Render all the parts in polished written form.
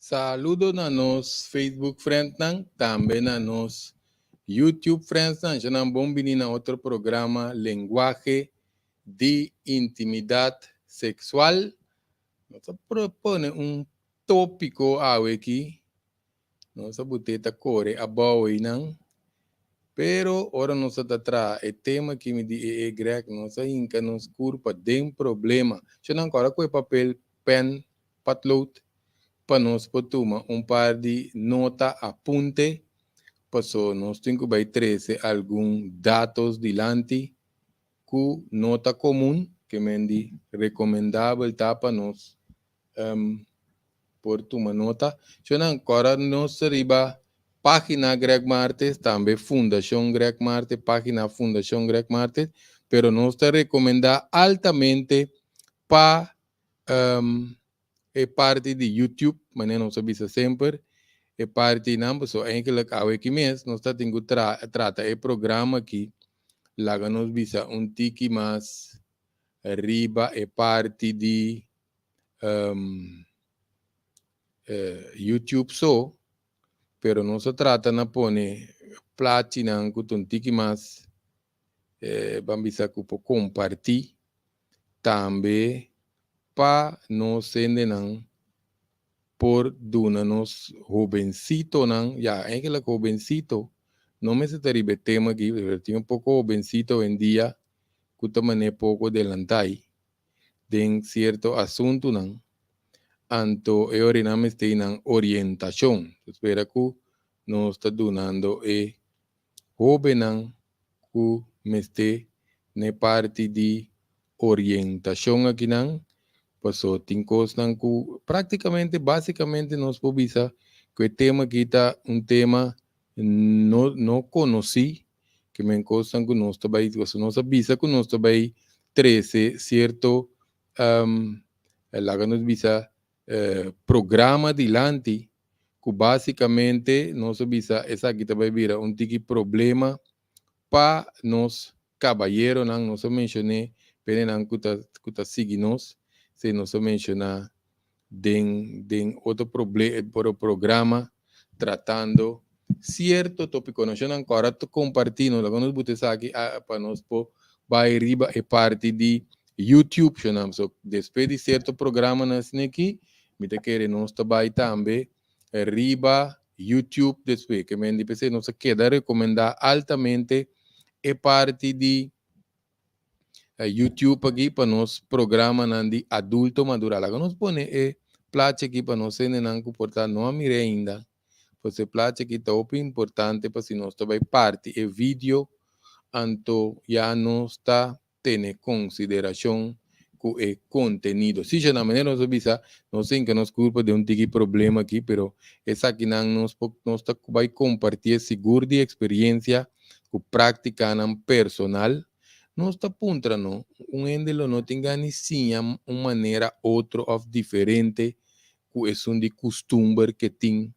Saludo na nos Facebook friends nang, também na nos YouTube friends nang. Já não bom na outro programa Lenguaje de Intimidad Sexual. Nós propone tópico aqui. Nós boteta core a boa não. Pero ora nós tra o tema que me di grec nós inca nos curpa dem problema. Já não agora com papel, pen, patload. Para nós tomar par de nota apunte, passou nós temos que trazer alguns dados dilante com nota comum que mendi recomendável tá para nós por tomar nota. Então agora nós arriba página Greg Martes, também Fundação Greg Martes, página Fundação Greg Martes, pero nós te recomenda altamente para é parte de YouTube, mas não sabia sempre, é parte não, só eigenlijk aqui mesmo, nós está tendo trata é programa aqui, lá nos visa tiki mais arriba é parte de YouTube só, pero não se trata na pone platina com tiki mais vamos visa que compartir também para não sendo não por nos jovencito nan ya eigenlijk jovencito no me se terrible tema aquí pero tiene un poco jovencito hoy en día que también poco adelantai de cierto asunto nan anto oriname tienen orientación espera que nos está donando joven nan que me esté ne parte de orientación aquí nan passou tem coisas que praticamente, basicamente, nós podemos que o tema aqui está tema não conheci, que me encostam que nós também, nós sabemos que nós também trazer certo, lá nos visa programa adiante, que basicamente nós sabemos essa aqui também vira tipo problema para nós caballeros, não se mencionei, pena que está seguindo nós, se não se mencionar de outro programa tratando certo tópico. Nós não agora compartilhando, lá nós botamos aqui para nós vai riba é parte de YouTube, chamamos. So, depois de certo programa nós aqui, me te querer nós também riba YouTube depois que me dice nós queda recomendar altamente é parte de YouTube aqui para nós programa de adulto maduro. Lá nós põe placa aqui para nós não comportar não a mire ainda. Você placa aqui tá muito importante para se nós também parte e vídeo anto já não está tendo consideração com o conteúdo. Se já na maneira nós avisa, não sei que nós culpa de tipo problema aqui, pero essa aqui não nós tá vai compartilhar seguro de experiência com prática personal. Nós está puntrando endelo não tem nem sim uma maneira outra ou diferente que é de costume que tem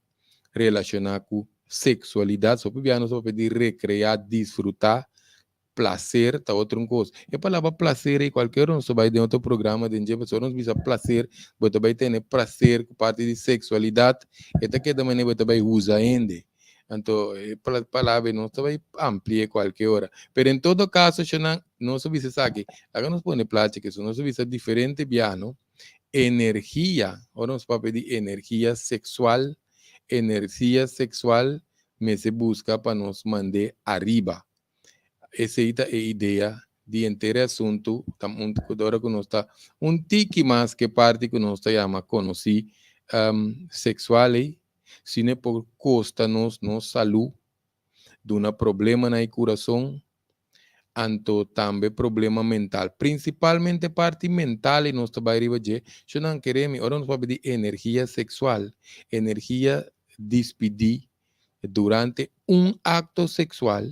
relacionado com sexualidade. Só para nós pedir recrear, desfrutar, prazer, tá outra coisa. E a palavra prazer é qualquer um só vai de outro programa de gente pessoa não visa prazer, mas também tem prazer com parte de sexualidade. E que também você também usa ainda. Então, a palavra não vai ampliar qualquer hora. Mas, em todo caso, não se visa aqui. Agora nos põe plática, isso não se visa diferente, piano. Energia, ahora nos va a pedir energia sexual me se busca para nos mandar arriba. Essa é a ideia de inteiro assunto, agora que nós está tiki mais que parte que nós chama conhecer sexual, se não por costa nos saúde, de um problema no coração, anto também problema mental, principalmente parte mental e nós trabalhamos de, eu não queremos, ora nós falamos de energia sexual, energia despedir durante acto sexual,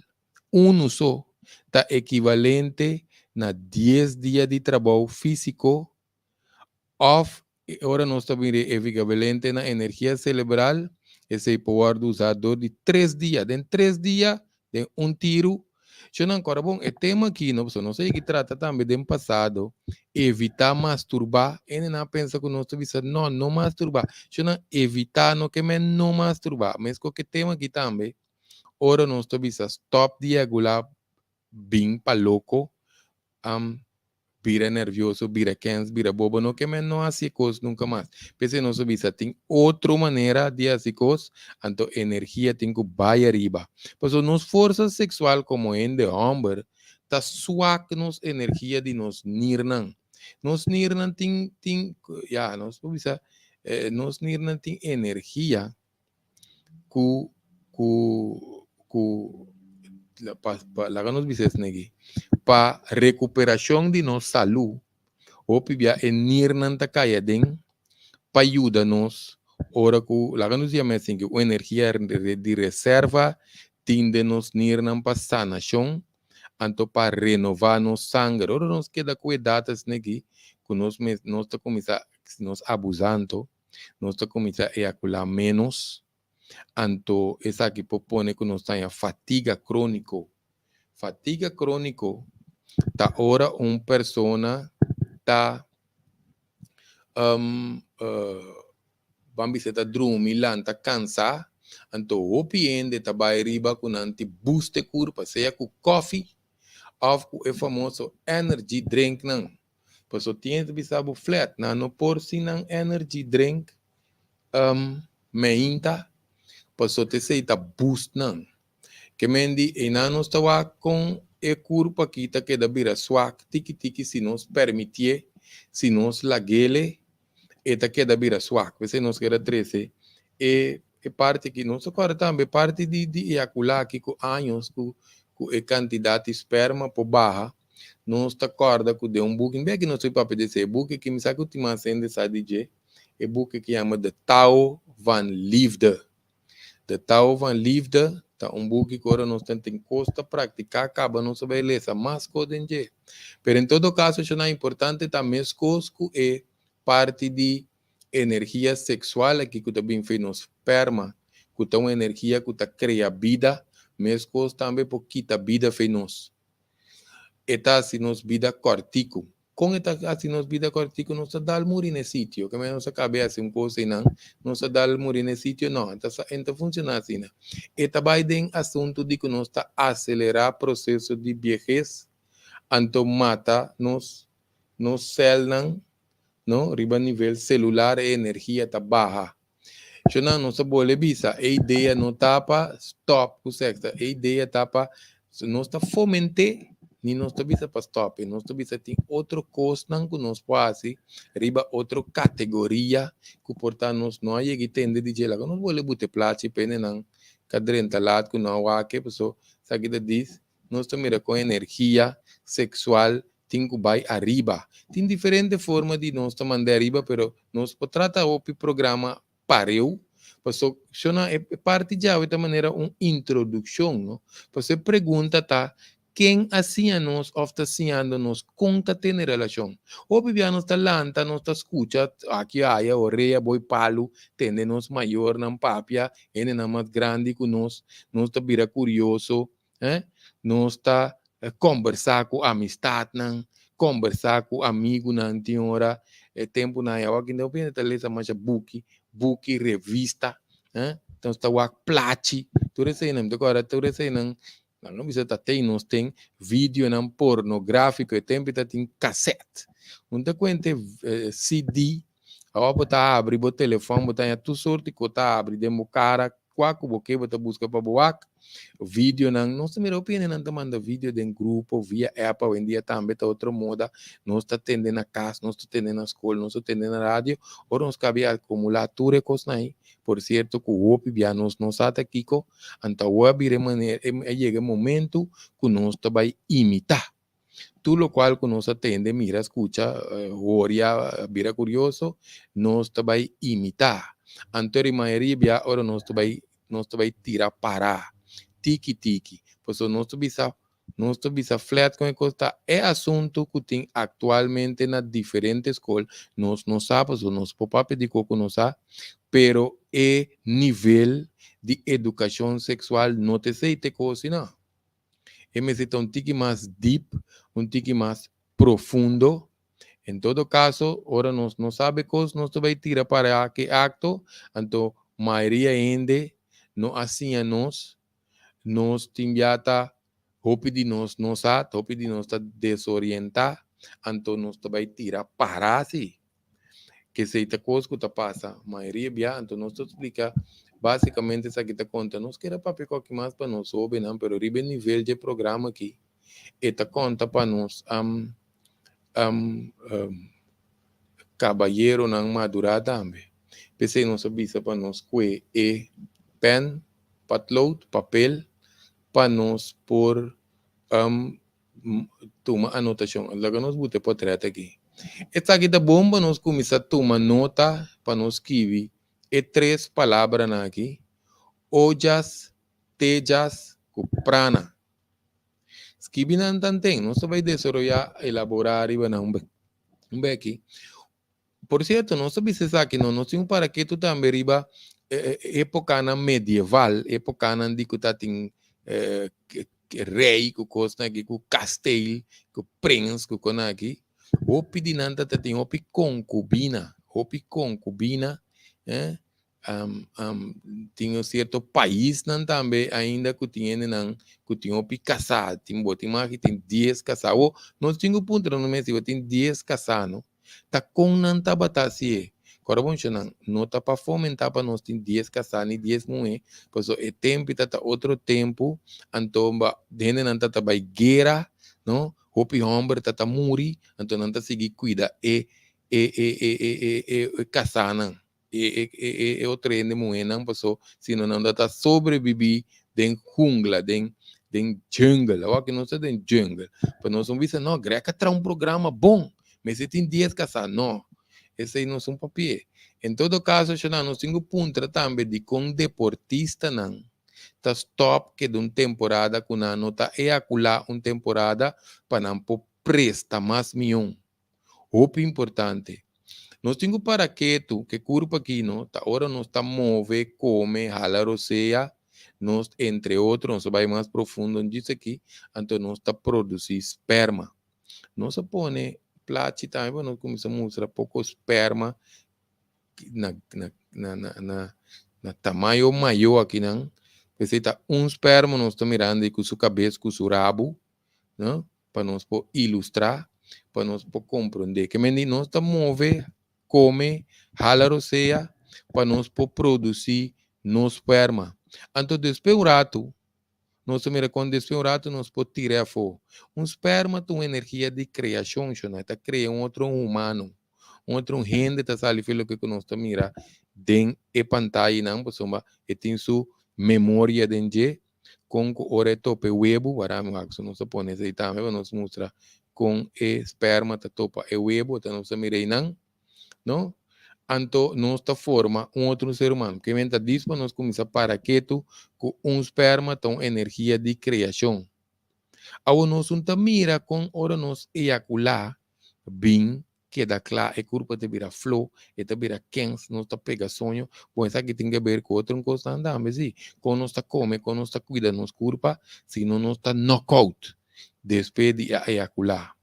só, está equivalente a 10 dias de trabalho físico, of, ora nós estamos equivalente na energia cerebral, esse pode usar de 3 dias, em 3 dias, de tiro. Eu não agora bom, o tema aqui, não sei que trata também do passado, evitar masturbar, e não pensa que nós estamos não masturbar, eu não evitar no que não masturbar, mas que tema aqui também, ora nós estamos stop de regular bem para louco, vira nervioso, vira canso, vira bobo, não que não hace coisas nunca mais. Porque nós sabemos tem outra maneira de fazer coisas, então energia tem que vai arriba. Pois nos forças sexual como em de homem, tá suaque nos energia de nos nirnan. Nos nirnan ya, nós sabemos, nos nirnan tem energia que la nos bices negi para recuperação de nossa saúde ou pibia enir nanta kaya den para ajudar-nos ora que la nos chama assim que a energia de reserva tende nos nir nan para sanação anto para renovar nos sangue ora nos queda cuidados negi que nós está começar nos abusando nós está começar a ejacular menos anto essa que propõe que nós tenha fatiga crônico tá ora persona tá vamos dizer tá dormir lá tá cansa anto o piende tá vai riba com anti boost curva seja com coffee ou com o famoso energy drink não pois o tiende bisabo flat na no por si não energy drink meinta pois o te sei tá boost não que mendi e não estava com e curva aqui tá que da bira swak tiki se nos permitir se nos lagele eta queda bira swak se nos queda 13 e parte que nós agora também parte de ejacular aqui com anos com a quantidade de esperma por barra nós está acorda com de booking bem que nós sei para pedir esse book que me sabe que última sende sa DJ e book que chama de Tao van Liefde de Tao van Liefde tá book que agora nós tentamos costa praticar acaba nossa beleza mas codenje pero em todo caso isso é importante também é parte de energia sexual aqui que também fez nos esperma que tem uma energia que cria vida mesmo também por quita vida fez nos eta assim nos vida cortico com eta assim nos vida cortico nos dá o morir nesse sítio que menos cabe assim coisa não nos dá o morir nesse sítio não então funciona assim né eta vai den assunto de que nos está acelerar processo de vejez então mata nos células no riba nível celular e energia tá baixa eu não se pode bisa a ideia não tapa stop o sexo a ideia tapa não está fomente nem não está bisa para stop não está bisa tem outro coisa não que nós pode riba outra categoria que portanto nós não é que tende de gela não vou botar plate pene não cadrenta lá que não há que pessoa sabe que diz nós estamos com energia sexual tem que vai arriba. Tem diferente forma de nós mandar arriba, pero nós trata o programa pareu, porque é parte já de maneira uma introdução, não? Você pergunta tá quem assim nós ou está ensinando nós conta ter relação. O bibiano está lanta, nós está escuta, aqui aí o rei boi palo, tende nós maior na papia, ele é mais grande que nós está vira curioso, nós está conversar com amistade, não? Conversar com amigo na antiga tempo na eu aqui não pensa talvez mais book revista, então está o plate, tudo isso aí não, agora tudo isso aí não precisa ter nós tem vídeo não pornográfico e tempo tem cassete, não te conta CD, a botar abre o telefone, botar a tu sorte que tá abre demo cara quaco, porque você busca para boac, vídeo não, nós também opinião não manda vídeo de grupo, via app, hoje em dia também tá outra moda, nós está atendendo na casa, nós está atendendo na escola, nós está atendendo na rádio, ou nós cabe acumular tudo e coisa aí, por certo, que o OP, já nós está aqui, então o abrir maneira, chega o momento que nós vai imitar. Tú lo cual que nos atende, mira, escucha, oria, vira curioso, nos te va a imitar. Anterior maioria, ahora nos te va a tirar para. Tiki tiki. Pues nos te visa flat com costa é assunto que tem atualmente nas diferentes escolas. Nós não sabemos, nos pop-up de coco não sabe, pero é nível de educação sexual não te sei te coisa, não. necesita un tiki más deep, un tiki más profundo. En todo caso, ahora no sabe cosas, no se va a tirar para qué acto, entonces, mayoría ende, no hacía nos timbiata, hopi de nos está desorientar, entonces nos va a tirar para así. Que se te cosa que te pasa, mayoría ya, entonces nos explica basicamente essa que te conta, nós quer papel que mais para nós soube, não, pero ribe nível de programa aqui, e te conta para nós cabalheiro não madurar também. Pensei nós avisa para nós que é pen, patload, papel, para nós por tomar anotação. Logo nós bote para trás aqui. Essa aqui da bomba nós começa a tomar nota para nós escrever e 3 palavras aqui. Ojas, tejas, prana. Escrever não tem, não se vai desenvolver, elaborar e vai não aqui. Por certo, não sabe se aqui não temos para que tu também riba época medieval, época na de que tá tem rei, que costa aqui, que castelo, que príncipe, que coisa aqui. O pedinanta tem o concubina, tem um certo país não também ainda que tem o casado, tem 10 casados. Nós temos um ponto no mês, tem 10 casados, tá com não tá batasi. Agora vamos não tá para fomentar para nós tem 10 casados e 10 mulheres, pois é tempo tá outro tempo, então dentro não tá vai guerra, não? Hopi homem tá muri, então não tá seguir cuida casana. O treino mulher não passou, senão não dá sobreviver den jungla, den jungle, ou que não sei den jungle. Para nós não visa não, greca traz programa bom, mas se tem 10 casados, não. Esse aí não é um papel. Em todo caso, nós temos ponto também de com deportista não. Tá stop que de uma temporada que não está eacular uma temporada para não presta mais milhão. O importante. Nós temos para que curva aqui, não? Tá hora nós está mover, come, rala roceia, nós entre outros, nós vai mais profundo nisso aqui, então nós está produzindo esperma. Nós põe plate também, nós começamos a mostrar pouco esperma na tamanho maior aqui, não? Precisa esperma, nós estamos mirando com sua cabeça, com seu rabo, não? Para nós ilustrar, para nós compreender que nós está mover, come, rala roceia, para nós produzir no esperma. Então, depois um rato, nós mira quando depois um rato, nós podemos tirar fora. Esperma tem uma energia de criação, está criando outro humano, outro gente, está saindo que nós estamos mirando dentro da pantalla, não, pessoal, e tem sua memória dentro com o retope webo, para nós não se põe aí também, nós mostra com esperma, tá topa o webo, tá nós mirei não? Então, nossa forma outro ser humano. Que vem disso, nós começamos para que com esperma tem energia de criação. Agora, nós mira com hora nós ejacular, bem, que da claro, é curva de virar flow, e de virar quens, nós pega sonho, bom, isso aqui tem que ver com outra coisa andando, mas sim, quando nós come, quando nós cuida, nós curva, se não nós knockout, depois de ejacular.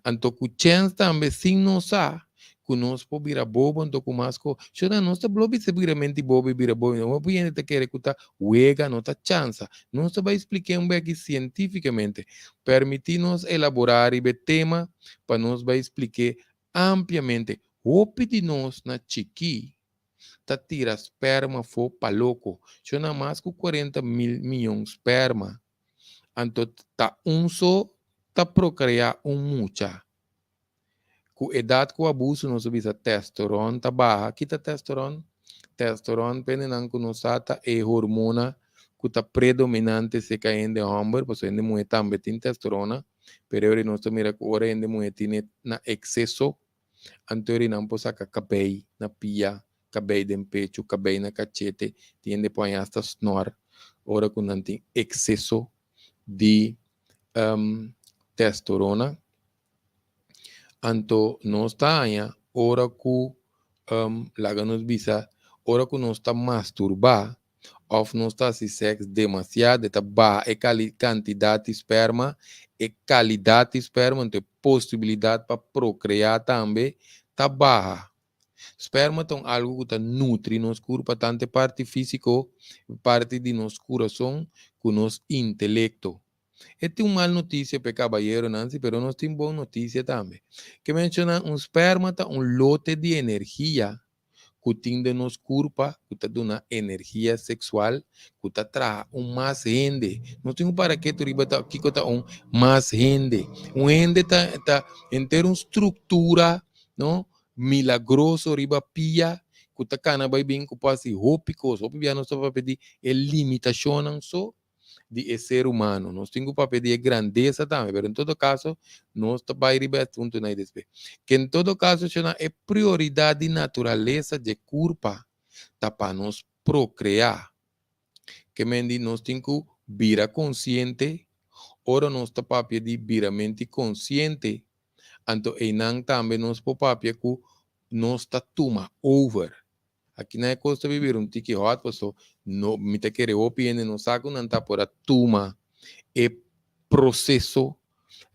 Então, com chance também, sim, nós sabe, conosco vira bobo, então com mais coisa. Chora, não está blobi se vira mente bobo, vira bobo. Não vai ainda querer escutar, uega, não está chance. Não se vai explicar um pouco cientificamente. Permitir-nos elaborar o tema para nos vai explicar ampliamente. O de nós na chiqui, tá tira esperma fo paloco. Chona mais que 40 mil milhões esperma. Então, tá só tá procriar mucha. Com idade com abuso, nós bisa testosterona tá barra. Aqui tá testosterona. Testosterona, penenang kunosata é hormona que tá predominante se cai de homem, porque ainda mulher também tem testosterona, pero ele não está mira que ora ainda mulher tem na excesso, anterior não pode sacar cabelo na pia, cabelo de pecho, cabelo na cachete, tem de põe hasta snor, ora quando não tem excesso de testosterona, anto não está aí, ora que laga nos bisa, ora que não está masturbar, ou não está se sexo demasiado, está ba é quantidade de esperma, é qualidade de esperma, então possibilidade para procriar também, está baixa. Esperma é algo que está nutre nos corpo, tanto parte físico, parte de nosso coração, com nosso intelecto. Esta é uma má notícia para caballero, Nancy, pero nós temos boa notícia também. Que menciona esperma está lote de energia que tem de nos corpo, que está dando energia sexual, que está traz mais gente. Nós temos para que tu riba aqui que está mais gente. Gente está em ter uma estrutura, não? Milagroso riba pia, que está cana vai bem que pode ser hópicos, hópicos não só pedir limitação não só de ser humano. Nós temos para pedir grandeza também, mas em todo caso, nós também riba junto na IDSP. Que em todo caso, é prioridade natureza de culpa tá para nós procriar. Que mendi nós temos que virar consciente, ora nós tá para pedir virar mente consciente, então e não também nós papia que nós tá toma over. Aqui não é costa viver tiki hot, pessoal, no me te querer opinião, não saco não tá por a toma é processo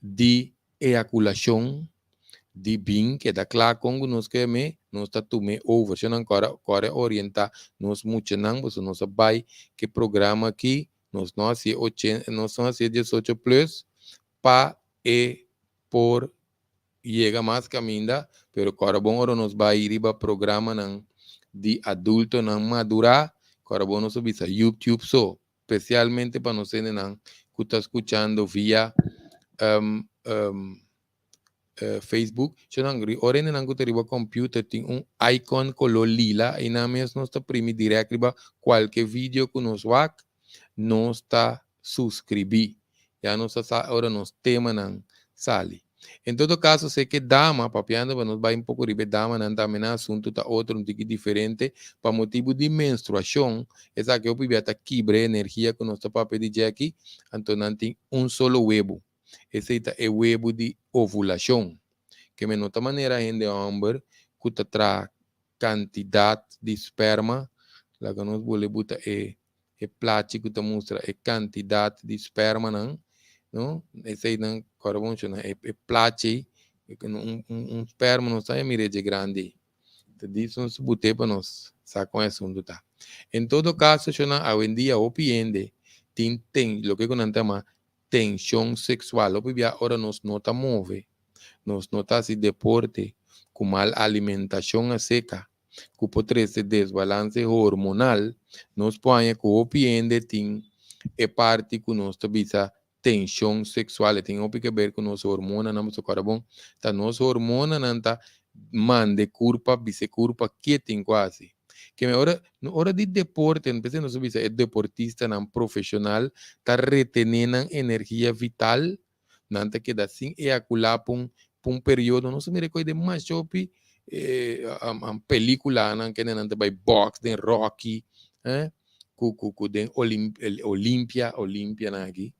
de ejaculação de bem que da claro com nós que me nós tá tume over se não agora orientar nós muito não você nós vai que programa aqui nós é 80 nós é 18 plus pa e por chega mais caminda pero agora bom hora nós vai ir para programa não de adulto não madurar agora bom nós subir YouTube so especialmente para nós não que está escutando via Facebook, ora na nangu teriba computer tem icon color lila e na mes nós está primi direct riba qualquer vídeo que nos wak nós está subscrever já nós está ora nos tema nan sali em todo caso sei que dama papiando para nós vai um pouco riba dama nan também na assunto tá outro um tique diferente para motivo de menstruação essa que eu pedi até quibre energia que nós está para pedir aqui então não tem solo huevo. Esse é o huevo de ovulação, que de outra maneira a gente homem que traz quantidade de esperma, lá que nós vamos botar é plástico que mostra a quantidade de esperma, não? Esse aí não, corre é plástico, esperma não sai de grande. Então, isso nós botei para nós, sabe com esse assunto, tá? Em todo caso, hoje em dia, o piende tem, o que nós chamamos tensão sexual. Ahora nos nota move, nos nota si deporte, com mal alimentação a seca, com potrese desbalance hormonal, nos põe que o piende tem parte que nos tabisa tensão sexual, tem o que ver com nossa hormona, não é bom, tá nossa hormona não tá mande curva, vice curva, que tem quase. Que hora de deporte, não precisa subir, é deportista, não profissional, está reteniendo energia vital, não te queda assim, ejacular por um período, não se me recorda mais chope, a película, não que não te vai box, tem Rocky, den Olimpia, não aqui,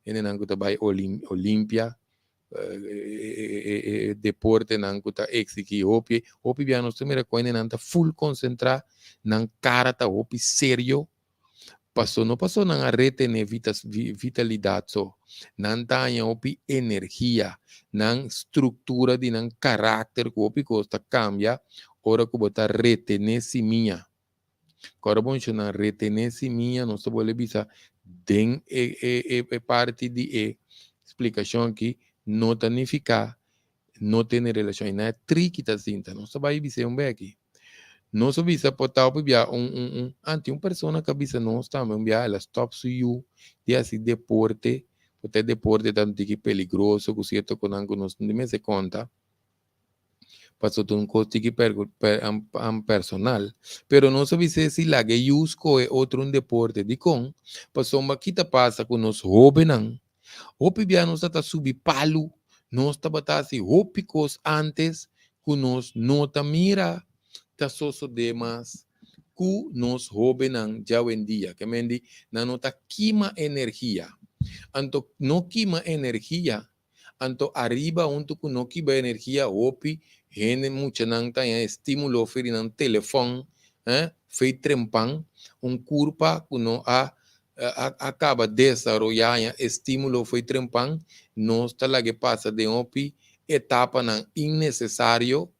não que te vai Olimpia, deporte nan kuta exiki hopi biano sumira koine nan ta full concentra nan cara ta hopi serio não passou nan arrete ne vitalidade so nan tanya hopi energia nan estrutura de nan caráter que hopi costa cambia ora que botar retenesi minha agora bom nan retenesi minha não se pode bisa den parte de explicação aqui não tanificar, não ter relação, não é triquita cinta, não se vai dizer um aqui. Nós visa portar para ante uma pessoa que visa nós também enviar ela stop su you de assim deporte, porque deporte tanto que peligroso, que certo que nós não se conta. Passou um custo que personal, pero não sabe se lá que use é outro deporte de com, passou uma quita passa com nós jovens não, hopi bia nós está subir palo, nós está batendo se hopicos antes, que nós não tá mira, tá só demais, que nós jovens não já em dia, que mendi, não tá queima energia, anto não queima energia, anto arriba onde que não queima energia, hopi gente mucha nang tanya estímulo feri ng telefone, fei trempan, curpa kuno acaba desarrollar estímulo fei trempan, nós talaga passa de opi etapa ng innecessário,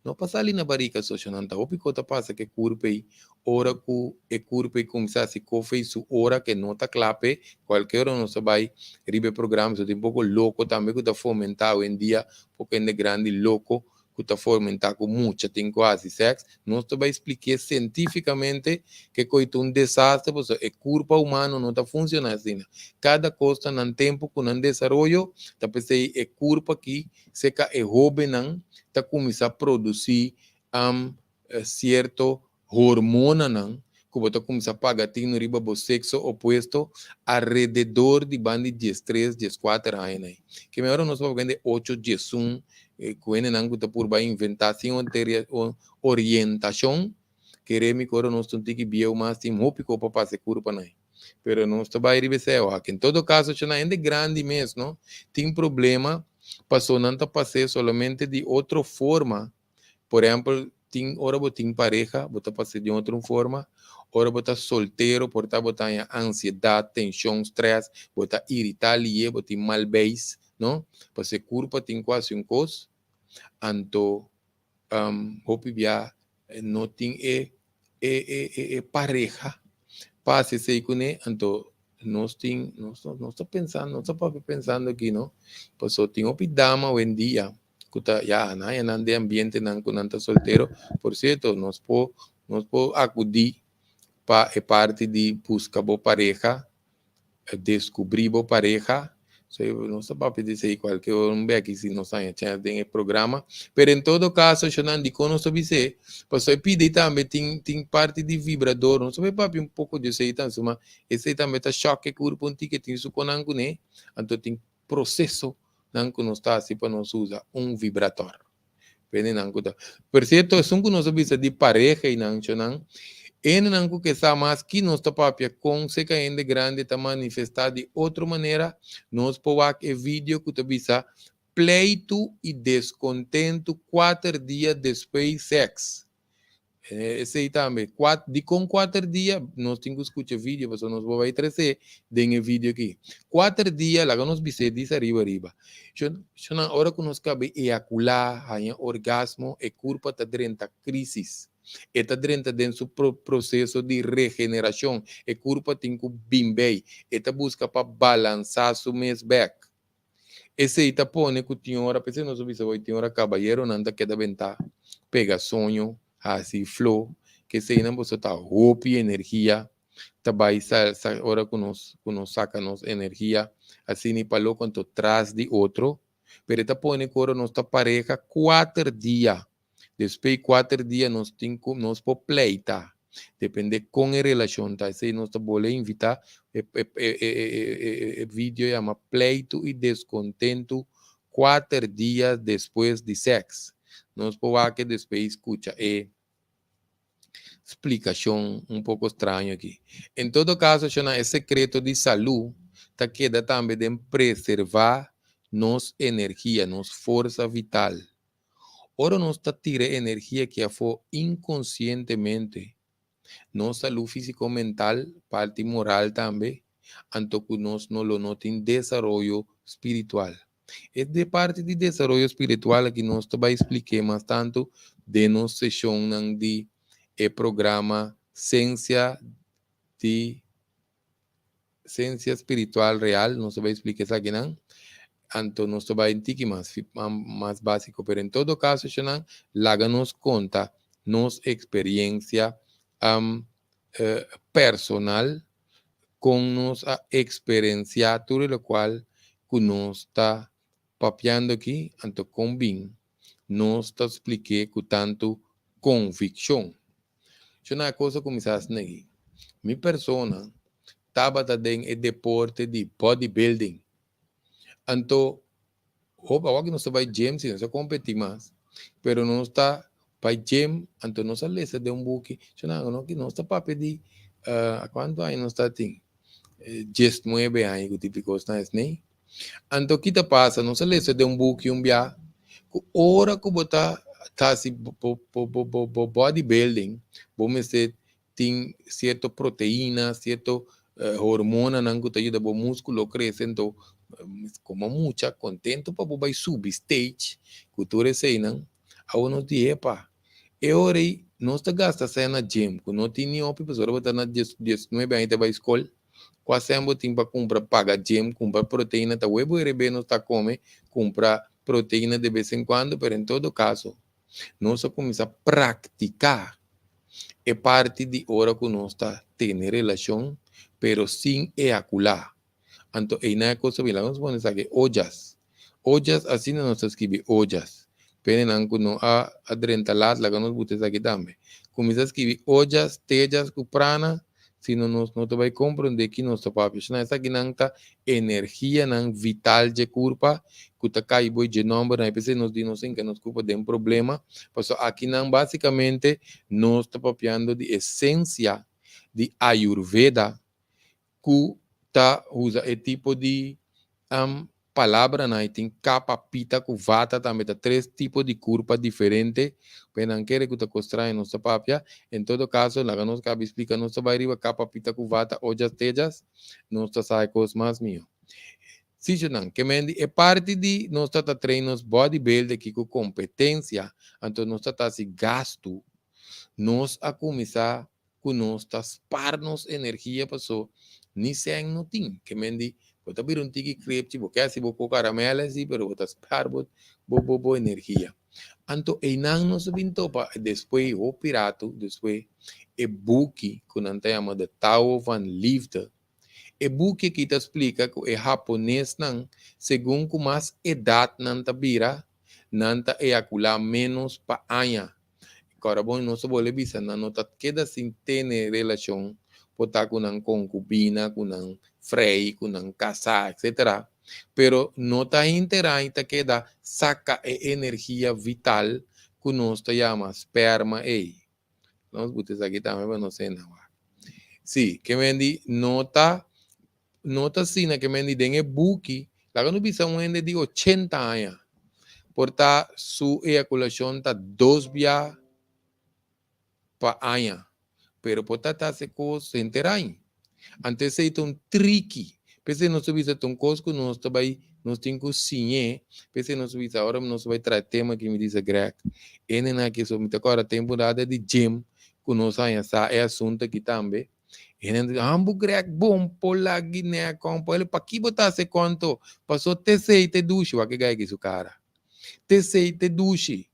não passa ali na barriga social não tá opi kota passa que curpa hora ku e curpa começar a se cofe su hora que não tá clape, qualquer hora não se vai ribe programas, tem um pouco louco também que tá fomentado em dia, porque é grande louco, que está fomentado com muita, tem quase sexo, nós vai explicar cientificamente que é um desastre, porque é culpa humana, não está funcionando assim. Cada coisa no tempo, com um desenvolvimento, está pensando é culpa que se é jovem, está começando a produzir certo hormona, que você começa a pagar no riba do sexo oposto alrededor de banda de 3, 4 anos. Que melhor nós vamos vender 8, 10, kuene nangu ta por inventação orientação que remi coro nós tentamos biar mais tim hopi ko para se curpa nai pero nós tá vai receber aqui em todo caso chana ainda grande mesmo não tem problema passou não tá passei solamente de outra forma por exemplo tem hora botin pareja bota passei de outra forma hora bota solteiro porta botar ansiedade tensão stress bota irritar e botin mal base não? Porque curpa tem quase coisa, anto hopi bia não tem pareja, passe sei que né, anto nós tá pensando aqui, não? Pois tem hopi dama hoje em dia, que tá já não de ambiente não que não tá solteiro, por certo, nós po acudir para parte de buscar boa pareja, descobrir boa pareja. Não se pode dizer qualquer um aqui se não sai tem programa, mas em todo caso, eu não digo não sabe se, pois eu pedi também tem parte de vibrador, não sabe papi um pouco de sei então, mas esse também tá choque corpo que tem isso com angu né, então tem processo não que nós está assim para nós usar vibrator, pene não que por certo, é um que nós sabe de pareja e não nangu que sa mas que nós tapapia com se ainda grande está manifestar de outra maneira nós poak e vídeo que bisa pleito e descontento 4 dias depois sexo esse aí também com 4 dias nós temos que escutar vídeo mas nós vamos trazer den vídeo aqui 4 dias lá nós bisa diz arriba na hora que nós cabe ejacular há orgasmo e culpa tá dentro crise está dentro de su processo de regeneração. E corpo tem que bimbei. Está busca para balançar su mês back. Esse está põe que tinha hora, pensei não soube se vai ter hora cabalheiro nanda que da ventar. Pega sonho, assim flow, que se não você tá roupa energia. Tá vai essa hora que nos saca nos energia, assim nem para quanto traz de outro. Pero está põe que hora nos tá pareja 4 dias. Depois 4 dias nós temos por pleita. Depende com a relação, tá? Se nós vamos invitar, vídeo chama pleito e descontento 4 dias depois de sexo. Nós podemos que depois escuta explicação um pouco estranha aqui. Em todo caso, é secreto de saúde, tá queda também de preservar nossa energia, nossa força vital. Ora nós está tirando energia que foi inconscientemente. Nossa saúde físico-mental, parte moral também, anto que nós não lo notem desenvolvimento espiritual. É de parte de desenvolvimento espiritual que nós vai explicar mais tanto de nossa sessão de programa Ciência Espiritual Real, nós vai explicar isso aqui, não? Anto nos vai en tiki más básico, pero en todo caso, Shonan, láganos conta nos experiência personal com nos a experienciar tudo o qual que nós está papiando aqui, anto combin, nós está explique com tanto convicção. Isso é uma coisa que me faz aqui. Minha persona estava também em deporte de bodybuilding. Então, agora que nós está vai gym, sim, nós competir mais, pero nós está vai gym, então nós a lesa de book, isso não que nós está para pedir, quanto aí nós está tem, 19 anos, que típico está assim. Então, o que passa? Nós a lesa de book, via, que hora que botar tá assim, bodybuilding, vamos dizer, tem certa proteína, certo hormona, não que ajuda o músculo crescer, então, como mucha contento para vai subir stage, cultura sei não, a uno de epa, e ora nós tá gasta sai na gym, que não tem nenhuma pessoa botar na 19 anos vai escola, quase sempre tem para comprar paga gym, comprar proteína, tá webo rebe nós tá come, comprar proteína de vez em quando, mas em todo caso, nós começa a praticar é parte de hora que nós está tendo relação, pero sem ejacular. Então, aí na coisa que nós vamos aqui, olhas. Olhas, assim nós escreve olhas. Pena que não há adrentalado, lá que nós botamos aqui também. Começa a escrever olhas, tejas, cuprana, se não nós não vai compreender que nós estamos essa aqui não está energia não vital de corpo, que está cai boi de número, aí pensei nós dizemos que nós culpa de problema, mas aqui não basicamente nós estamos papiando de essência de Ayurveda, que usa esse tipo de palavra, né? Tem capa, pita, com vata, também tem 3 tipos de curva diferentes. Mas quer que você constrói nossa papia. Em todo caso, lá que nós cabe explicar, nós vai arriba capa, pita, com vata, ojas, tejas, nós sai coisas mais minhas. Sim, não, que é parte de nós treinos bodybuilding aqui com competência, então nós se gasto, nós a começar com nós parnos energia passou, nem sei não tem, que mendi, bota vir tiki crepe, tipo, que assim, vou caramelo assim, pero bota spar, bo energia. Então, e não nos vinto para depois o pirato, depois e buki, que não tem chama de Tao van Liefde, e buki que te explica que é japonês não, segundo com mais idade não ta vira, não ta ejacular menos pa anha. Agora, bom, não se pode dizer, não está queda sem ter relação, pode estar com uma concubina, com um frei, com um casar, etc. Pero não está interante queda saca a energia vital que nós chamamos esperma aí. Nós botamos aqui também, mas não sei não. Sim, que me diz, nota assim, que me diz, tem buki, lá que não precisa um de 80 anos, porta sua ejaculação está 2 via pa año, pero potata se cos se enterai. Antes se um tricky. Pese não subir um cosco, nós também nós temos que sinhe. Pese não subir agora nós vai trazer tema que me diz a Greg. E nem que so me agora temporada de gym, que nós aí essa é assunto aqui também. E nem ambu Greg bom pola Guiné com ele para que botar se quanto passou te sei te duche o que gai que su cara. Te sei te duche.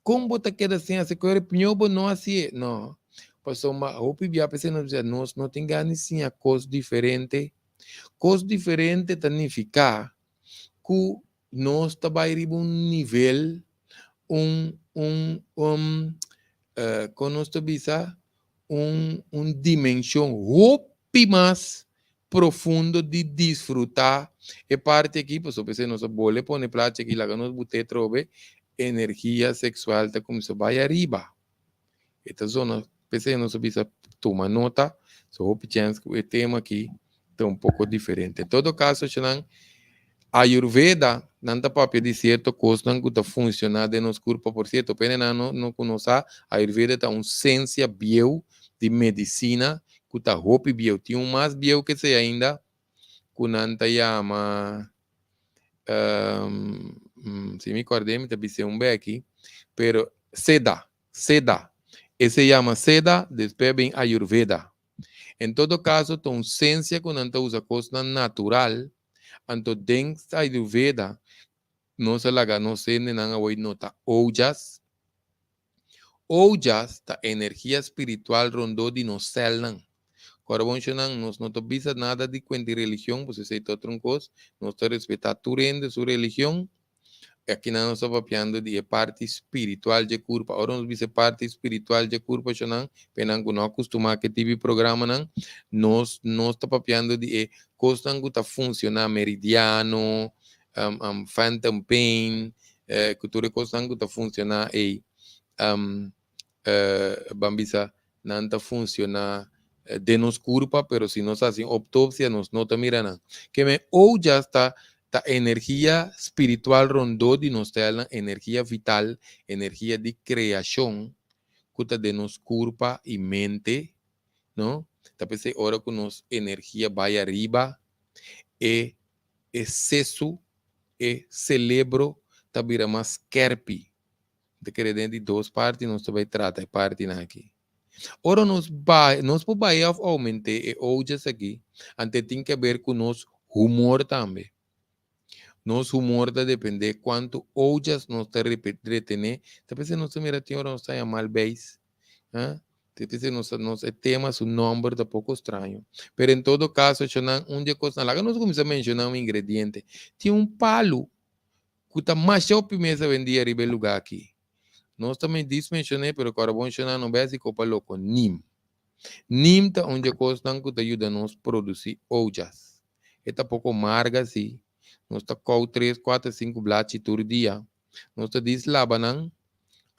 Como botar queda assim, a se correr pinhobo não assim, não. Passou uma roupa e a pessoa nós não tem ganho sim a coisa diferente. Coisa diferente significa que nós trabalhamos um nível, como nós trabalhamos dimensão roupa mais profundo de desfrutar. E parte aqui, pessoal, pensei, nós boleh pôr plate aqui, lá que nós botei trobe, energia sexual está começando a vai arriba. Esta zona, pensei, nós precisa tomar nota, só o tema aqui está pouco diferente. Em todo caso, a Ayurveda não está para de certo coisa não está funcionando nos corpos por certo, pena não conhece a Ayurveda está ciência bio de medicina que está roupa bio, tem mais bio que se ainda que não está chama se me acordei me está dizendo bem aqui, pero seda, esse chama seda, depois vem Ayurveda. Em todo caso, tem ciência que não usa coisa natural, então dentro da Ayurveda, não se laga, não se nem nada hoje nota olhas ojas ta energia espiritual rondou de nos células. Agora, vamos nós não te nada de quanto religião, você sei todo troncos, nós te respeitar tu rende, sua religião, aqui nós estamos falando de parte espiritual de corpo. Agora, nós vemos parte espiritual de corpo, penang não acostumar que TV programa, nós estamos falando de coisas que está funcionando, meridiano, phantom pain, cultura coisas que está funcionando, bambisa, não está funcionando de nos culpa, pero si nos hacen autopsia, nos nota miran que me o ya está ta energía espiritual rondó de nos la energía vital, energía de creación, que de nos culpa y mente, ¿no? Tal ahora que nos energía vaya arriba, exceso, cerebro, tabira más kerpi. De que de duas partes, nós vai tratar parte aqui. Ora, nós vai aumentar e hoje aqui, ante tem que ver com nosso humor também. Nosso humor da depender quanto hoje nós está retener. Talvez nós mira tem hora nós está mal base, talvez nós temas um número da pouco estranho. Pero em todo caso, onde coisa lá, nós começamos a mencionar um ingrediente. Tinha um palo que está mais pimenta vendia em lugar aqui. Nós também mencionei, pero agora vou mencionar no básico para louco, NIM. NIM tá onde costa que ajuda a nós produzir ojas. É pouco marga assim. Nós tá com 3, 4, 5 blates por dia. Nós tá deslabanang.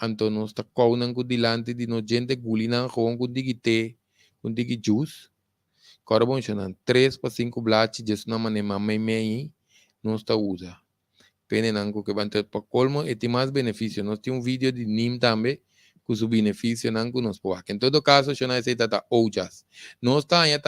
Então nós tá com nango dilante de nós gente gulinan com digite, com digi juice. Agora vou mencionar 3 para 5 blates, just na maneira meio nós tá usa. Penenango que van ter para colmo e tem mais benefício. Nós temos vídeo de NIM também, com o benefício nango nos pode. Em todo caso, eu não sei tata ojas. Nós também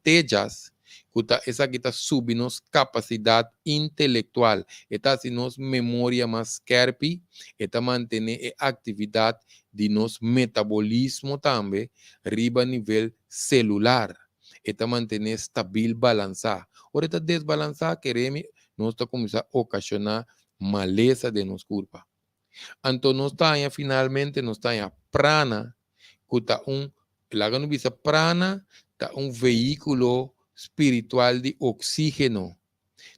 tejas, que essa aqui está subindo nossa capacidade intelectual. Está se nossa memória mais carpe, está manter a atividade de nosso metabolismo também, riba nível celular. Está manter estabil, balançar. Ora, está desbalançar, queremos nós está começando a ocasionar maleza de nos culpa. Então, nós está finalmente, nós está prana, que está lá no bisa prana, está veículo espiritual de oxígeno.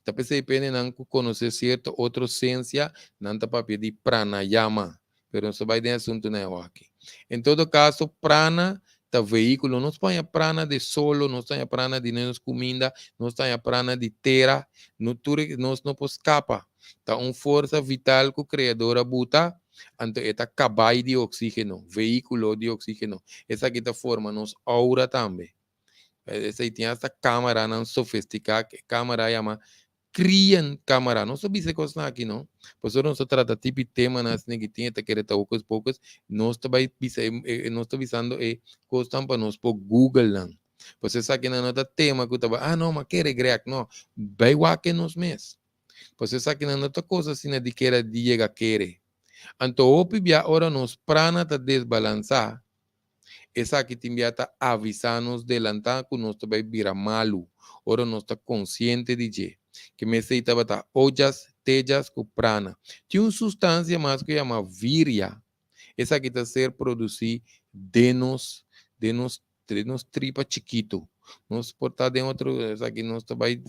Talvez se depende de conhecer certa outra ciência, não está para pedir pranayama, pero isso vai de assunto não aqui. Em todo caso, prana veículo, nós põe a prana de solo, nós põe a prana de nos comida, nós põe a prana de terra, nós não podemos escapar. Tá uma força vital que o criador buta, então esta cabai de oxígeno, veículo de oxígeno. Essa aqui forma nos aura também. Essa aí tem essa câmera não sofisticada, que câmera chama criam câmara, não sabia se coisa aqui não. Pois não se trata tipo de tema nas que tinha que querer poucos, nós também nós estamos visando coisa para nós por Google não. Pois essa aqui não é tema que estava, não, mas quer grec não, vai lá que nos mês. Pois essa aqui não é outra coisa assim de que era diga querer. Então hoje bia ora nos prana tá desbalançar. Essa aqui tem tá avisar-nos delantar que nós também vira malu. Ora nós está consciente de que me sei tabata ojas, tejas, com prana. Tem uma substância mais que chama virya. Essa aqui está ser produzir de nos tripa chiquito. Nós portar de outro, essa aqui nós vai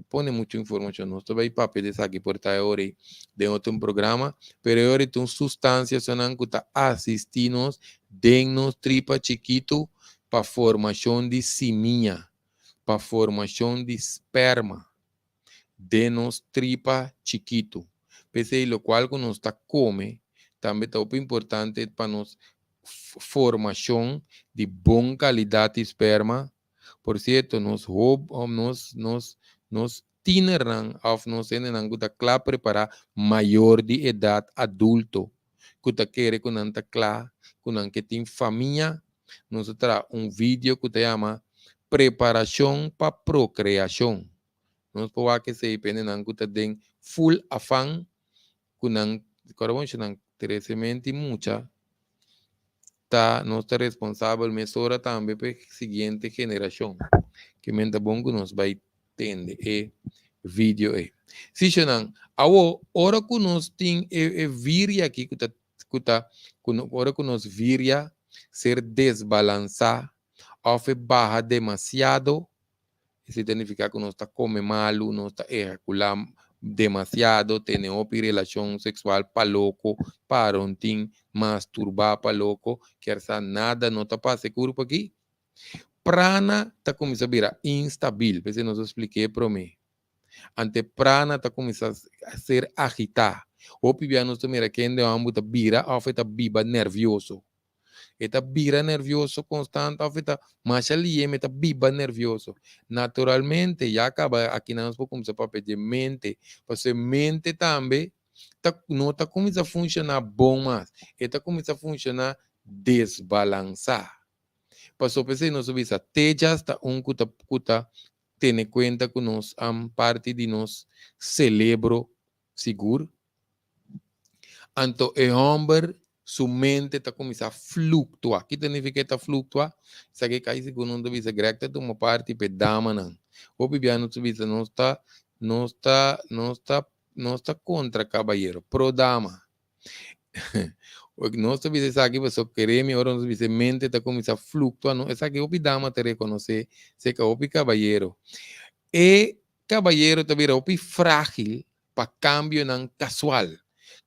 põe muita informação, nós vai papel dessa aqui portar hora de outro programa, pero hora tem substâncias que está assistindo de nos tripa chiquito para formação de seminha, para formação de esperma. De nos tripa chiquito. Pese lo cual que nos está come, também está muito importante para nos formação de boa qualidade de esperma. Por certo, nos tineran of nos tenen que estar preparar maior de idade adulto. Que está querer que não está claro, que tem família, nos traz vídeo que se chama preparação para procriação. Nós podemos que se depende de que tem full afã, que não corresponde crescimento muita, tá nós está responsável mesura também para a seguinte geração, que mente bom que nós vai entender vídeo Se não, a hora que nós tem vir aqui que hora que nos viria ser desbalançado, ou barra demasiado, isso significa que nós está come malo, nós está ejacular demasiado, tem relação sexual para louco, para ontem, masturbar para louco, quer saber nada, não está para seguro por aqui. Prana está começando a virar instabil, porque eu não expliquei para mim. Ante prana está começando a ser agitado. O pibiano está mira quem deu ambu está vira, ou está biba nervioso. Está vira nervioso constante, ou está mais ali, está biba nervioso. Naturalmente, já acaba aqui nós vamos começar a pedir mente, porque mente também não está começando a funcionar bom mais, está começando a funcionar desbalançado. Passou pensei nós visa tejas está kuta ter conta que nós parte de nós celebro seguro. Então é homem sua mente está começando a flutuar. O que significa está flutuar? Isso aqui cai segundo não visa grega de uma parte para dama não. O bibiano visa não está contra caballero, pro dama. Nós visa aqui você querer me ora nós visa mente está começando a flutuar. Não, essa aqui o dama te reconhecer, se que o caballero. E caballero te vira o frágil para cambio não casual.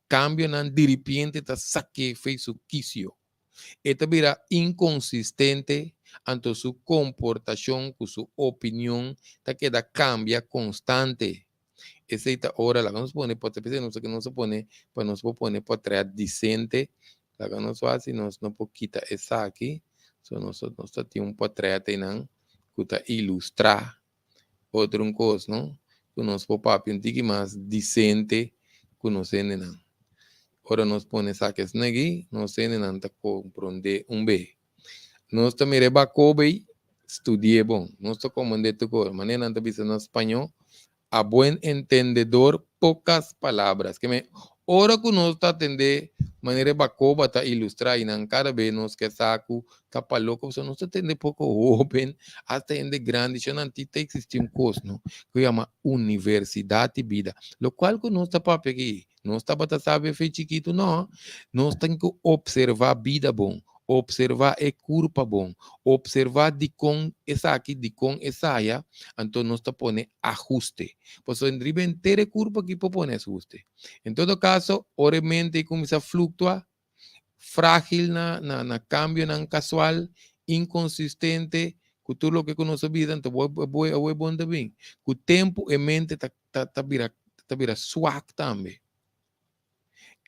Cambio não de repente está saque fez su quicio. Esta vira inconsistente ante su comportación, con su opinión, ta queda cambia constante. Esa esta hora la que nos pone, pues no sé que no se pone, pues nos pone para traer decente, la que nos hace, nos no poquita esa aquí, so nos tiene un para tenan, que ilustrar otro cosa, ¿no? Que nos papi un tiki más decente, que nos enen. Ora nos pone saques negi, nos enen anta comprende un B. Nos tamire ba kobe, estudie bom. Nos to comande tu cor, maneira anta bisa no espanhol, a buen entendedor, pocas palabras. Que me, ora que nós está atender, maneira bacoba tá ilustrar, e não cada vez nós que saco, capa louco, só nós atender pouco open, até atender grande, já não tem existe um curso, não? Que chama Universidade de Vida, lo qual que nós está para pegar, nós está para saber feito chiquito, não, nós tem que observar a vida bom, observar a curva bom, observar de com essa aqui, de com essa aí, então nós está pone ajuste. Pues en drive entere curva que pone ajuste. En todo caso, obviamente comienza a fluctuar, frágil na cambio, na casual, inconsistente, que tú lo que conoce vida, entonces voy bom também. Que o tempo e mente tá vira swag também.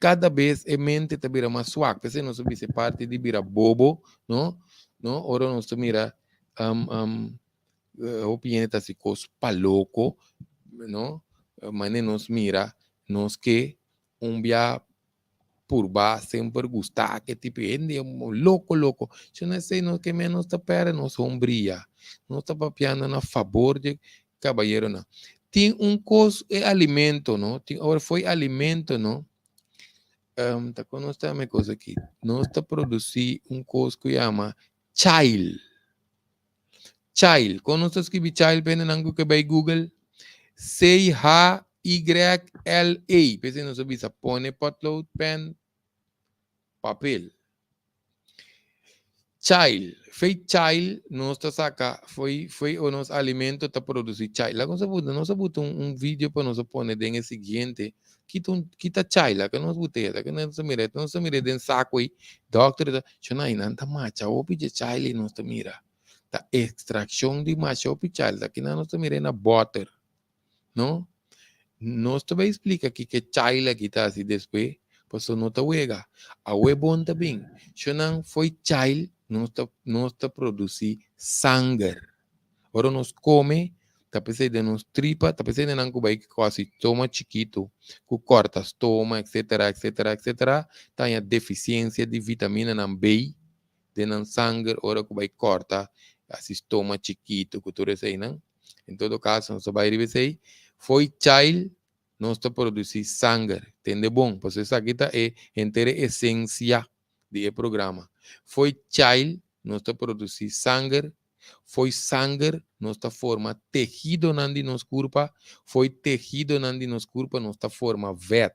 Cada vez a mente tá vira mais swag. Porque não se parte de vira bobo, não? Não? Ora não se mira opinião tá se cospa louco, não? Mas nos mira, nos que via por baixo sempre gostar, que tipo, é louco. Se não sei, não que menos está pera, não sombria. Não está papiando a favor de caballero, não. Tem coisa, é alimento, não? Agora foi alimento, não? Tá com esta minha coisa aqui. Nós está produzir coisa que chama child. Child. Quando nós escreve child, pena nango que vai Google, C-H-Y-L-A. Pensei não sabia, pone potlood, pen, papel. Child. Foi child, nós está saca, foi o nosso alimento está produzir child. Lá nós bota vídeo para nós pôr dentro seguinte, kita child, lá que nós botei, que nós mira dentro saco aí, doctor, já não ainda macha, o pide child nós mira. Ta extração de macha o child, aqui nós mira na butter. Não? Nós também explica aqui que child aqui tá assim depois, pois não tá uega. A bom também. Se não foi child, nós tá produzir sangue. Agora nós come, tá pensando de nos tripa, tá pensando em algo que quase estômago chiquito, que corta estômago, etc. Tem a deficiência de vitamina na B, de não sangue, ora que vai corta, esse estômago chiquito, que tu recebe, não? Em todo caso, nós vai dizer, foi child, nós está produzir sangue, entende bom? Pois essa aqui é inteira essência do programa. Foi child, nós está produzir sangue, foi sangue, nós está forma tejido nandi nos corpo, foi tejido nandi nos corpo, nós está forma vet.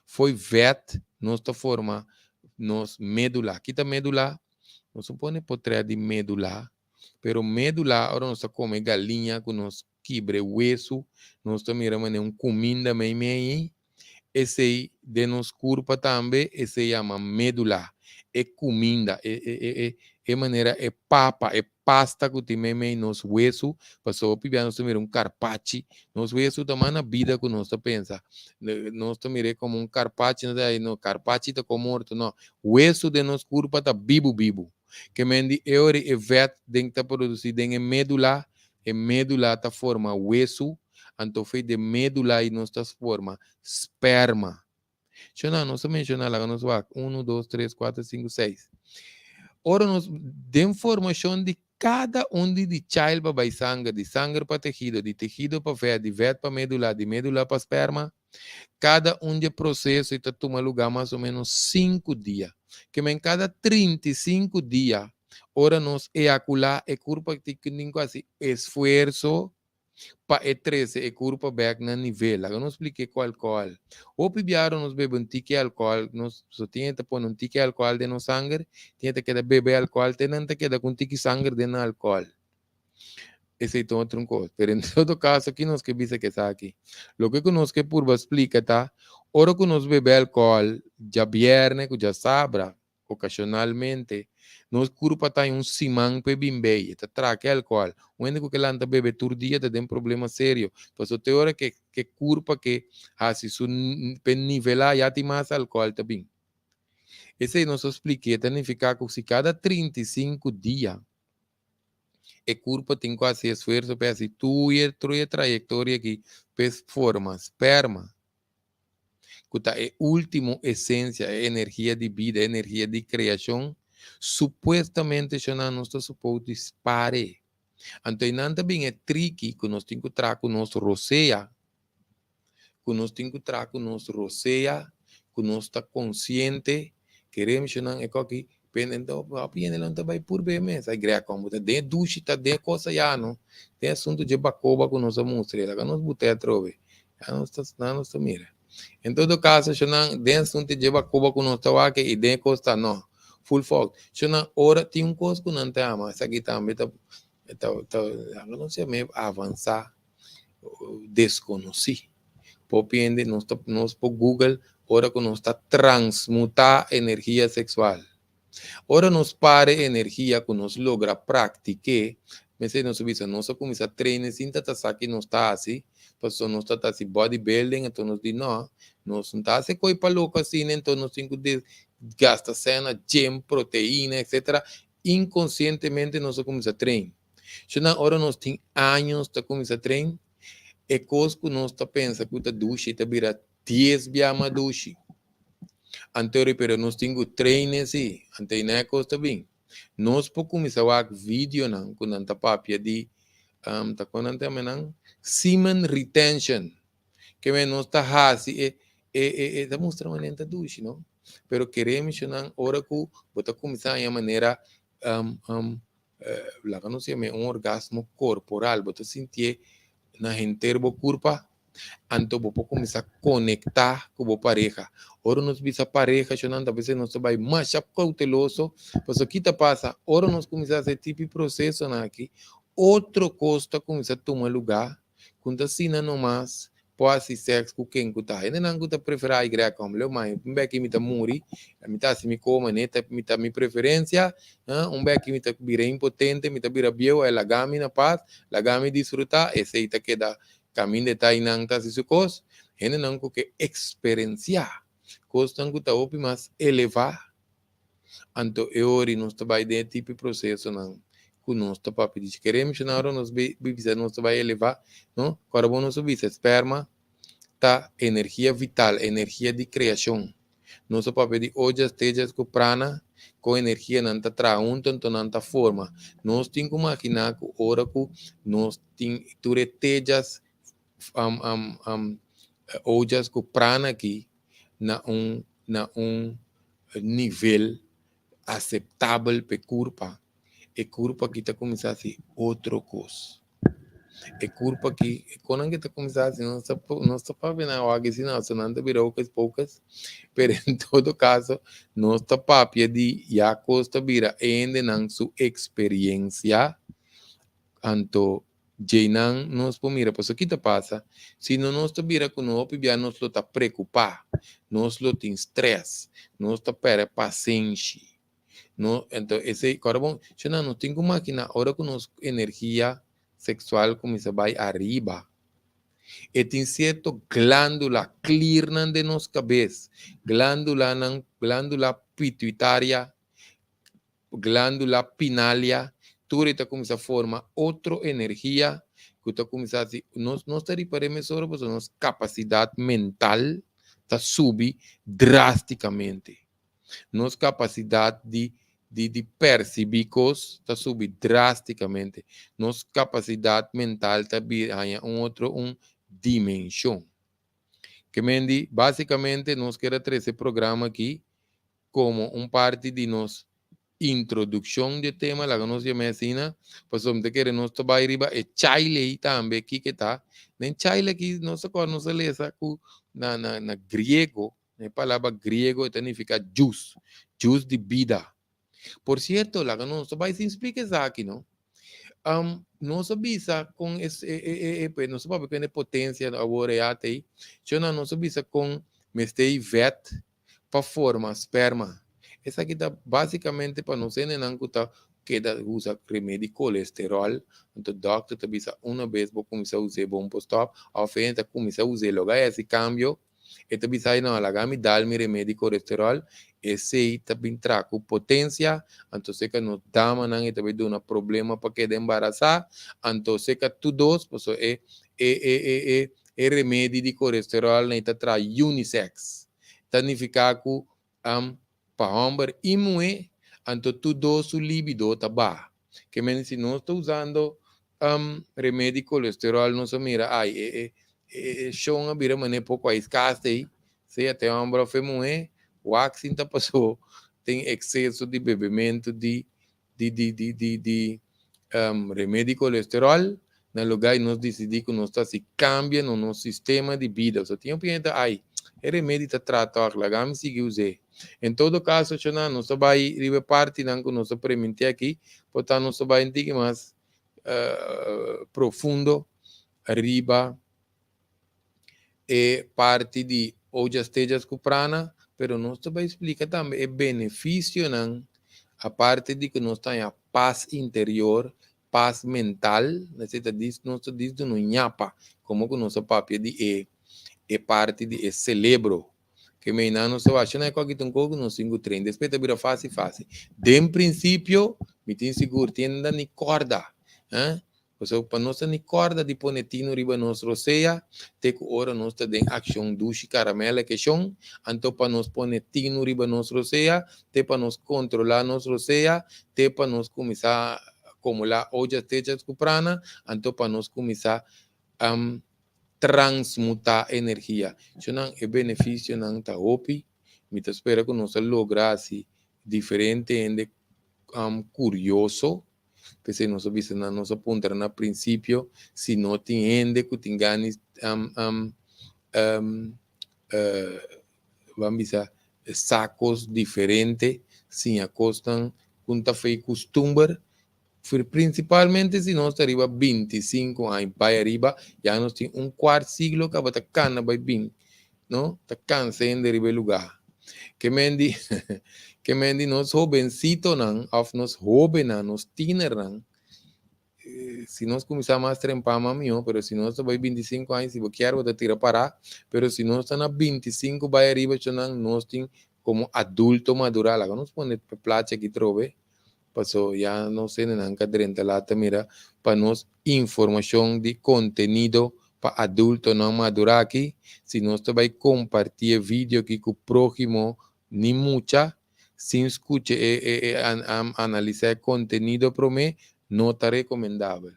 Foi vet, nossa forma, nos medula. Kita medula, não se pode potrear de medula, pero medula, agora nós come galinha com nos quibre hueso, nós miramos comida meio, esse de nos curva também, esse chama medula, é comida, é maneira, é papa, é pasta que tem meio nos hueso, passou pibia nós carpaccio, nos hueso também na vida que nós pensa, nós mire como carpaccio, não carpaccio tá como morto, não, hueso de nos curva tá vivo, que mendi eori e vet dentro produzir dentro medula, e medula tá forma hueso, então foi de medula e nós forma esperma. Shona, nós mencionamos lá, nós vamos 1, 2, 3, 4, 5, 6. Ora, nós de informação de cada de child para sangue, de sangue para tecido, de tecido para vet, de vet para medula, de medula para esperma, cada de processo está toma lugar mais ou menos 5 dias. Que em cada 35 dias, ora nós ejacular e curva que tem quase esforço para e 13 e curva back na nível. Eu não expliquei qual. O pibiaro nos bebe um tique álcool, nós só tinha que pôr um tique álcool de no sangue, tinha que beber álcool, tinha que dar um tique sangue de no álcool. Esse é outro coisa. Pero em todo caso, aqui nós que visa que está aqui. Lo que nós que purva explica, tá? Ora que nós bebe álcool, já viernes, já sabra, ocasionalmente, nós curva tá em simão para bimbeia, tá traque álcool. O único que lanta bebe todo dia tem problema sério. Então, tem hora que curva que, se su nivelar já tem mais álcool também. Esse nós expliquei, significa que se cada 35 dias, e curva tem quase esforço para assim, tua trajetória aqui, pes forma, esperma, que é último essência, é energia de vida, energia de criação, supostamente já não está suposto dispare. Então, não também é tricky que nós temos que trazer com nosso roceia, que nós temos que trazer com nosso roceia, que nós está consciente, queremos não é aqui, pendendo apenas não está vai por bem mesmo, a igreja como tá de ducha, tá de coisa já não, tem assunto de bacoba que nós mostra, lá que nós botei trove, já não está mira. Em todo caso, já não de assunto de bacoba que nós está aqui e de coisa não, full foco, já não ora tem coisa que não tem ama, essa aqui também não sei mesmo avançar, desconheci. Popende, nós por Google, ora que nós está transmutar energia sexual. Ora nos pare energia que nos logra praticar, mas se nós subimos, nós começa a treinar, sem estar aqui, nós está assim, passou nós está assim bodybuilding, então nós diz não, nós não está assim coisa para louco assim, então nós temos que gastar cena, gym, proteína, etc. Inconscientemente nós começa a treinar. Já na hora nós tem anos para começar a treinar, é coisa que nós está pensando que a ducha está vira 10 biama ducha. Anterior, pero nós temos treino assim, ante não é coisa bem. Nós por começar a vídeo não, quando anta papia de tá quando anta menang semen retention, que me nós tá hasi tá mostrando lenta ducha, não? Pero queremos não hora que bota começar a maneira lá não sei orgasmo corporal, bota sentir na gente curva. Então, vou começar a conectar com a pareja. Ora, nós visa pareja, às vezes nós vai mais cauteloso, mas o que passa? Ora, nós começamos a esse tipo de processo aqui. Outro costa começa a tomar lugar, quando assim não mais, pode sexo com quem está. Ainda não está preferir a igreja como eu, mas um beque me está muri, me está se me come, né, me está minha preferência, um beque me está vira impotente, me está vira bio, ela gami na paz, ela gami desfrutar, esse aí está que dá caminho de tainang ta si sukos, hene nang ko que experienciar, costan ko ta opi mas elevar, anto eori nos vai de tipo processo nang ku nos ta papi de queremos na hora nos bibisa nos vai elevar, no? Carbono subisa esperma ta energia vital, energia de criação. Nos papi de ojas tejas ku prana com energia nanta trauntan to nanta forma. Nós tem que imaginar que ora ku nós tem ture tejas olhas com prana aqui na nível aceitável para curva, e curva que está começando a ser outra coisa. é culpa que quando a gente começar assim, não está para ver na hora assim, não, não está virou poucas, pero em todo caso, não está papia de já costa vira ainda não sua experiência, anto Jainan nos mira, pues aqui te passa, se não nos vira com o opibia, nos lo está preocupar, nos lo tem stress, nos está pera paciência, no, então esse agora bom, se não tem uma máquina, hora com nos energia sexual começa a vai arriba, e tem certo glândula clear de nos cabeça, glândula pituitária, glândula pinália, tudo está começa a formar outra energia que está começando assim, nós está reparando sobre a nossa capacidade mental está subir drasticamente, nossa capacidade de perceber coisas está subir drasticamente, nossa capacidade mental está ganhando uma dimensão. Que mendi, basicamente, nós queremos ter esse programa aqui como parte de nós introdução de tema, la que nós chamamos assim, pues onde quer nós trabalhar riba é Chile também aqui que tá, nem Chile aqui nós agora nós lê na grego, a palavra grego significa juice de vida. Por certo, lá que nós trabalhar se explica isso aqui, não? Nós sabia com esse, pues nós sabemos que a potência agora é até, já nós sabia com mestei vet para formar esperma. Essa aqui está basicamente para não ser nem que usa remédio de colesterol. Então, o doctor te avisa uma vez, vou começar a usar bom stop, ao fim, te começa a usar logo esse cambio, e te avisa, não, lá me dá meu remédio de colesterol, esse aí também traz potência, então, se que não dá, não, e também dá um problema para que embaraçar, então, se que tudo, é remédio de colesterol, né, traz unissex. Significa que, para homem e mulher, então tudo su libido está baixo. Que menos se não está usando remédio de colesterol, não se mira, ai, show a vira mané pouco a escassa aí, se até homem ou mulher, o axin tá passou, tem excesso de bebimento de remédio de colesterol, no lugar nós decidimos que nós está se cambia no nosso sistema de vida. Só tinha que ai, remédio está tratado, lá vamos seguir usar. Em todo caso, nós vai ribe parte não que nós permitir aqui, portanto nós vai entender mais profundo riba é parte de hoje estejas cuprana, pero nós vai explicar também o benefício não a parte de que nós tem a paz interior, paz mental, necessita disso, nós diz no nhapa, como que nosso papel de é parte de cerebro que me não se acha não é qualquer coisa no 5 trem depois vira fácil de princípio me tem seguro tem nem corda então para nós nem corda de ponetino riba nosso roceia te que ora nós tá em ação duche caramela que são então para nós ponetino riba nosso roceia te para nós controlar nosso roceia te para nós começar como lá hoje esteja cuprana então para nós começar transmutar energia. Isso não é benefício não tá opi. Me espera que nós lograsse diferente ende curioso. Porque nós vimos na nossa ponta no princípio, se não tem ende que tem ganes vamos dizer sacos diferentes, se acostam com tá feio costume. Principalmente se nós arriba 25 anos, vai arriba, já nós temos quarto siglo que vai cana vai bem, não? Está cansando de arriba lugar. Que mendi, que mendi nós jovencito não, of nós jovem não, nós teener não. Se nós começamos a trempar mamio, pero se nós vai 25 anos, se você quer, você tira parar, pero se nós está na 25 vai arriba, nós temos como adulto madurar, lá nós põe plata aqui trove. Passou, já não sei nem cadrenta lá, mira, para nós informação de conteúdo para adulto não madurar aqui, se nós vai compartilhar vídeo aqui com o próximo, nem muita, se escute analisar conteúdo para mim, não está recomendável.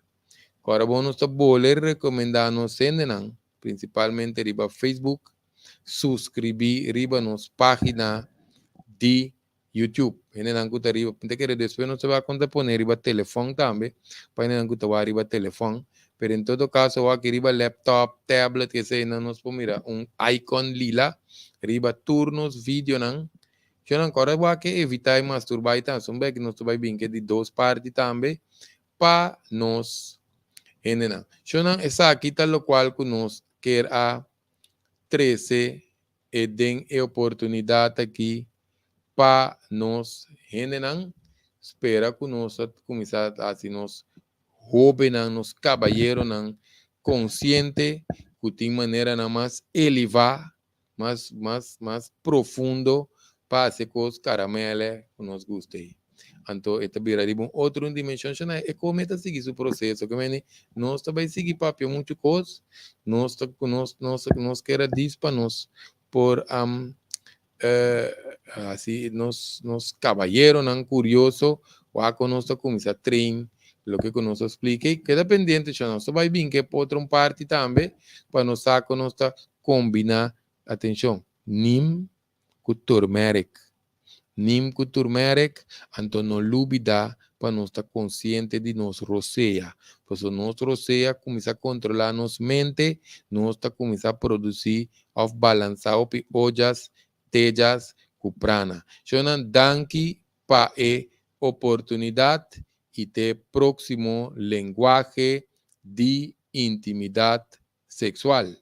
Agora, vamos recomendar nos não, principalmente riba Facebook, subscrever riba nos página de YouTube. Enenanguta arriba, pinta que después no se va a poner arriba teléfono también, para enenanguta va arriba teléfono. Pero en todo caso, va aquí arriba laptop, tablet, que se nos puede mirar un icon lila, arriba turnos, vídeo, nan. Yo no ancora va que evitar masturbar, tan son que nos vai bien que de dos partes también, para nos enena. Yo no esa aquí tal lo cual que nos quer a 13 den oportunidade aqui para nós generar, espera que nós começar assim nós jovens, nós caballeros, consciente, que tem maneira mais elevar, mais profundo para fazer coisas caramelo que nós gostei. Então, esta vira de outra dimensão, é como está seguir o processo, que nós também seguir papel muito coisa, nós quer dizer para nós por así nos caballeros, nan curioso, o a conocer como se train, lo que conoce explique, y queda pendiente, yo no va bien que por otra parte también, para nos conocer combinar, atención, nim con turmeric, anto no lubida, para nos estar consciente de nos rosea, pues nos rosea comienza a controlar nos mente, nos está comienza a producir, off balançar ollas, tellas, cuprana. Jonan danki pa oportunidad y te próximo lenguaje de intimidad sexual.